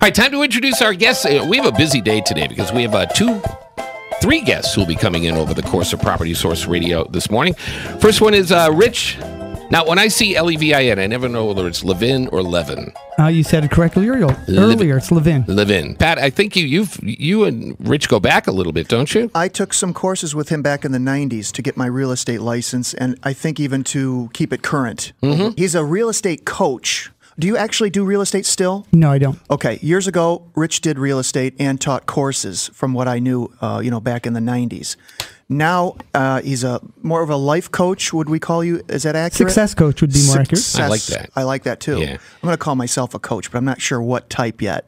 right, time to introduce our guests. We have a busy day today because we have three guests who will be coming in over the course of Property Source Radio this morning. First one is Rich. Now, when I see Levin, I never know whether it's Levin or Levin. You said it correctly earlier. It's Levin. Levin. Pat, I think you and Rich go back a little bit, don't you? I took some courses with him back in the 90s to get my real estate license, and I think even to keep it current. Mm-hmm. He's a real estate coach. Do you actually do real estate still? No, I don't. Okay. Years ago, Rich did real estate and taught courses from what I knew, back in the 90s. Now, he's more of a life coach, would we call you? Is that accurate? Success coach would be more accurate. I like that. I like that, too. Yeah. I'm going to call myself a coach, but I'm not sure what type yet.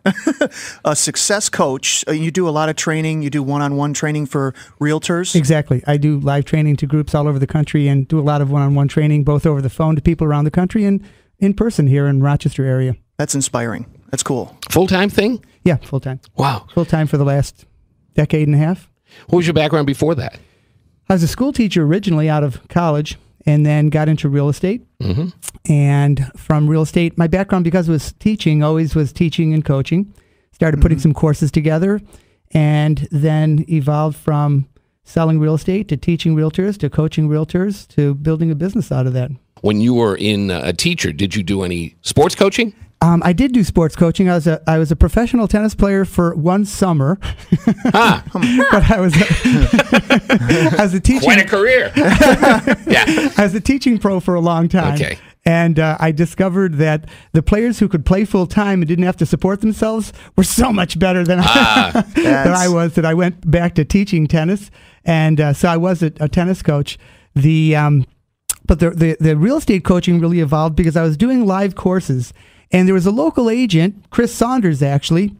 A success coach, you do a lot of training. You do one-on-one training for realtors? Exactly. I do live training to groups all over the country and do a lot of one-on-one training, both over the phone to people around the country and in person here in Rochester area. That's inspiring. That's cool. Full-time thing? Yeah, full-time. Wow. Full-time for the last decade and a half. What was your background before that? I was a school teacher originally out of college and then got into real estate. Mm-hmm. And from real estate, my background, because it was teaching, always was teaching and coaching. Started putting some courses together and then evolved from selling real estate to teaching realtors to coaching realtors to building a business out of that. When you were a teacher, did you do any sports coaching? I did do sports coaching. I was a professional tennis player for one summer. But I was a teaching. Quite a career. Yeah. I was a teaching pro for a long time. Okay. And I discovered that the players who could play full time and didn't have to support themselves were so much better than I was. That I went back to teaching tennis, and so I was a tennis coach. But the real estate coaching really evolved because I was doing live courses. And there was a local agent, Chris Saunders actually,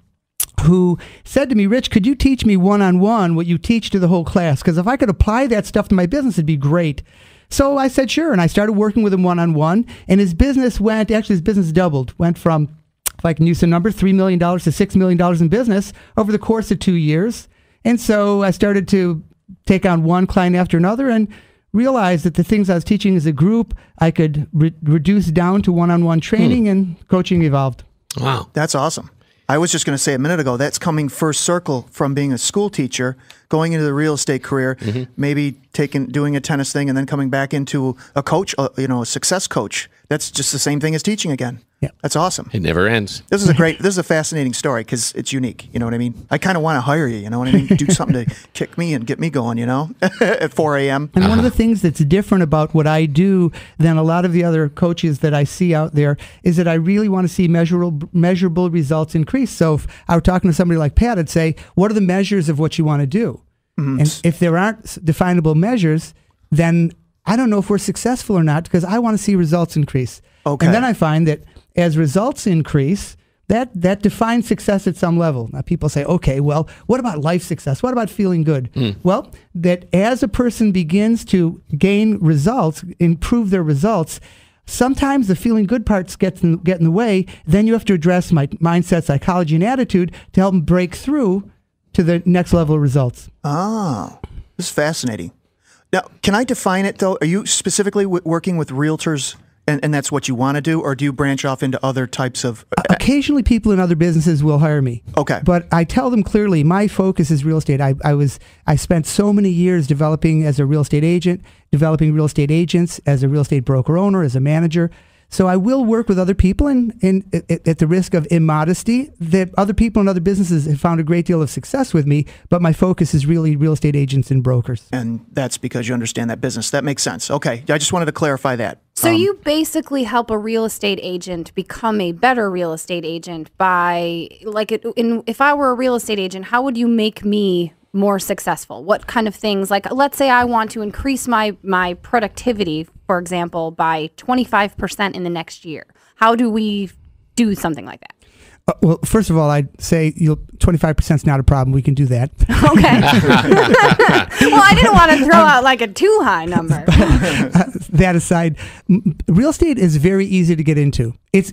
who said to me, Rich, could you teach me one-on-one what you teach to the whole class? Because if I could apply that stuff to my business, it'd be great. So I said, sure. And I started working with him one-on-one. And his business doubled, went from, if I can use the number, $3 million to $6 million in business over the course of 2 years. And so I started to take on one client after another and realized that the things I was teaching as a group, I could reduce down to one-on-one training, and coaching evolved. Wow. That's awesome. I was just going to say a minute ago, that's coming first circle from being a school teacher, going into the real estate career, maybe doing a tennis thing, and then coming back into a coach, a success coach. That's just the same thing as teaching again. Yeah. That's awesome. It never ends. This is a fascinating story because it's unique. You know what I mean? I kind of want to hire you. You know what I mean? Do something to kick me and get me going, at 4 a.m. And one of the things that's different about what I do than a lot of the other coaches that I see out there is that I really want to see measurable results increase. So if I were talking to somebody like Pat, I'd say, what are the measures of what you want to do? Mm-hmm. And if there aren't definable measures, then I don't know if we're successful or not because I want to see results increase. Okay. And then I find that as results increase, that defines success at some level. Now people say, okay, well, what about life success? What about feeling good? Well, that as a person begins to gain results, improve their results, sometimes the feeling good parts get in the way. Then you have to address my mindset, psychology, and attitude to help them break through to the next level of results. Oh, this is fascinating. Now, can I define it, though? Are you specifically working with realtors, and that's what you want to do, or do you branch off into other types of... Occasionally, people in other businesses will hire me. Okay. But I tell them clearly, my focus is real estate. I spent so many years developing as a real estate agent, developing real estate agents, as a real estate broker owner, as a manager. So I will work with other people, and at the risk of immodesty, that other people in other businesses have found a great deal of success with me, but my focus is really real estate agents and brokers. And that's because you understand that business. That makes sense. Okay, I just wanted to clarify that. So you basically help a real estate agent become a better real estate agent by, if I were a real estate agent, how would you make me more successful? What kind of things, like let's say I want to increase my productivity, for example, by 25% in the next year. How do we do something like that? Well, first of all, I'd say 25% is not a problem. We can do that. Okay. Well, I didn't want to throw out like a too high number. That aside, real estate is very easy to get into. It's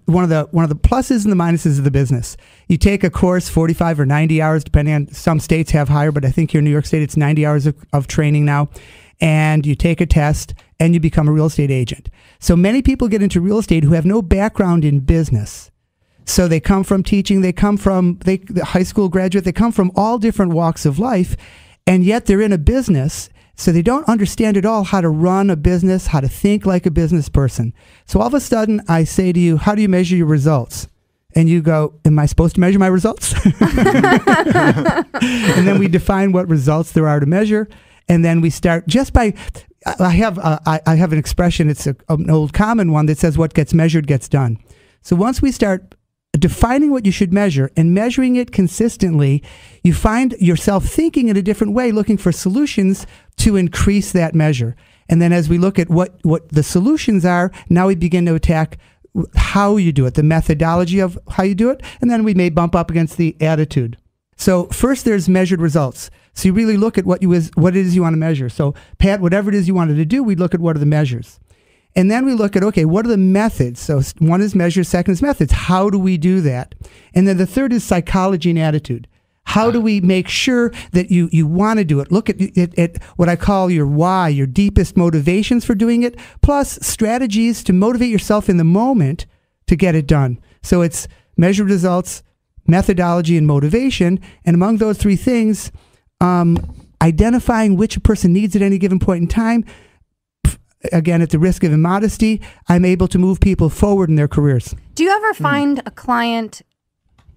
one of the pluses and the minuses of the business. You take a course, 45 or 90 hours, depending on, some states have higher, but I think here in New York State, it's 90 hours of training now. And you take a test and you become a real estate agent. So many people get into real estate who have no background in business. So they come from teaching, the high school graduate, they come from all different walks of life, and yet they're in a business, so they don't understand at all how to run a business, how to think like a business person. So all of a sudden, I say to you, how do you measure your results? And you go, am I supposed to measure my results? And then we define what results there are to measure, and then we start just by, I have an expression, it's an old common one that says what gets measured gets done. So once we start defining what you should measure and measuring it consistently, you find yourself thinking in a different way, looking for solutions to increase that measure. And then as we look at what the solutions are, now we begin to attack how you do it, the methodology of how you do it, and then we may bump up against the attitude. So first there's measured results. So you really look at what it is you want to measure. So Pat, whatever it is you wanted to do, we'd look at what are the measures. And then we look at, okay, what are the methods? So one is measures, second is methods. How do we do that? And then the third is psychology and attitude. How do we make sure that you want to do it? Look at what I call your why, your deepest motivations for doing it, plus strategies to motivate yourself in the moment to get it done. So it's measured results, methodology, and motivation. And among those three things, identifying which a person needs at any given point in time. Again, at the risk of immodesty, I'm able to move people forward in their careers. Do you ever find a client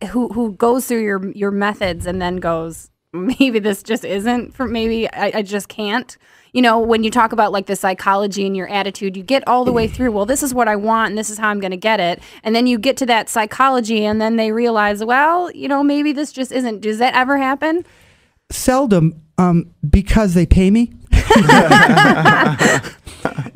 who goes through your methods and then goes, maybe this just isn't for, maybe I just can't? You know, when you talk about like the psychology and your attitude, you get all the way through, well, this is what I want and this is how I'm going to get it. And then you get to that psychology and then they realize, well, you know, maybe this just isn't. Does that ever happen? Seldom, because they pay me.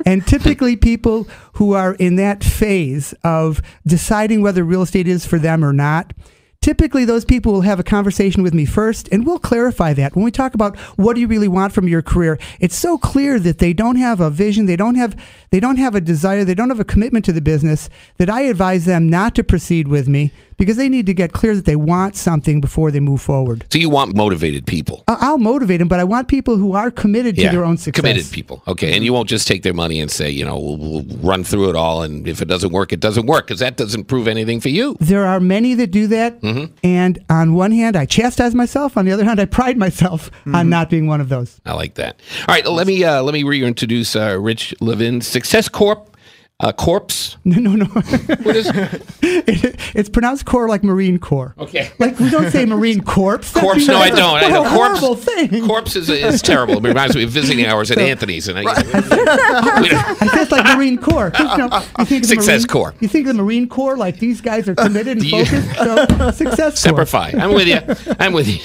And typically people who are in that phase of deciding whether real estate is for them or not, typically those people will have a conversation with me first, and we'll clarify that. When we talk about what do you really want from your career, it's so clear that they don't have a vision, they don't have a desire, they don't have a commitment to the business, that I advise them not to proceed with me because they need to get clear that they want something before they move forward. So you want motivated people? I'll motivate them, but I want people who are committed to their own success. Committed people. Okay. And you won't just take their money and say, you know, we'll run through it all, and if it doesn't work, it doesn't work, because that doesn't prove anything for you. There are many that do that. And on one hand, I chastise myself. On the other hand, I pride myself on not being one of those. I like that. All right. Let me reintroduce Rich Levin, Success Corp. Corpse? No. What is it? It's pronounced core like Marine Corps. Okay. Like we don't say Marine Corps. Corpse? No, I don't. What I know. a horrible thing. Corpse is terrible. It reminds me of visiting hours at Anthony's. And I said it's like Marine Corps. You think Success Corps. You think of the Marine Corps like these guys are committed and focused? So Success Corps. Semper I'm with you. I'm with you.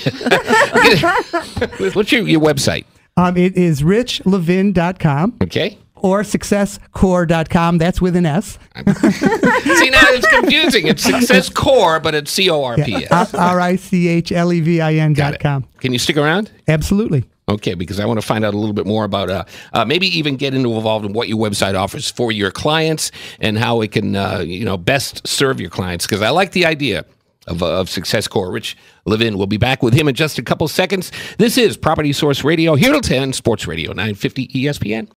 What's your website? It is richlevin.com. Okay. Or successcore.com. That's with an S. See, now it's confusing. It's Success Core, but it's C-O-R-P-S. RICHLEVIN.com. Can you stick around? Absolutely. Okay, because I want to find out a little bit more about maybe even get involved in what your website offers for your clients and how it can best serve your clients, because I like the idea of Success Core. Rich Levin, we'll be back with him in just a couple seconds. This is Property Source Radio, here till 10, Sports Radio 950 ESPN.